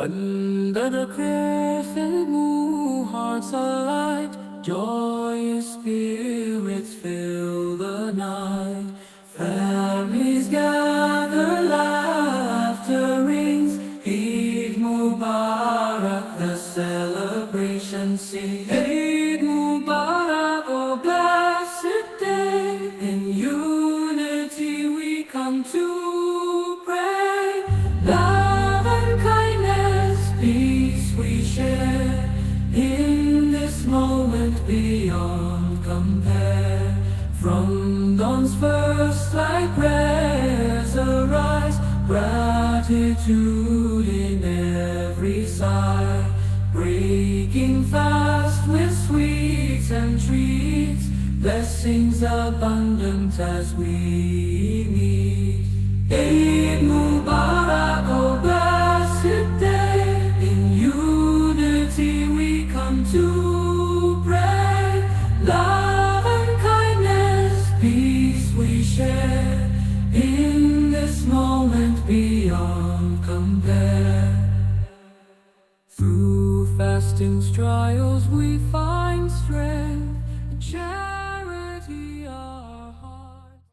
Under the crescent moon, hearts alight, joyous spirits fill the night. Families gather, laughter rings, Eid Mubarak, the celebration sings. Eid Mubarak, oh blessed day, in unity we come to pray. Love and kindness, peace we share, in this moment beyond compare. From dawn's first light prayers arise, gratitude in every sigh, breaking fast with sweets and treats, blessings abundant as we meet. Eid Mubarak, oh blessed day, in unity we come to pray. Love and kindness, peace we share, in this moment beyond compare. Through fasting's trials we find strength.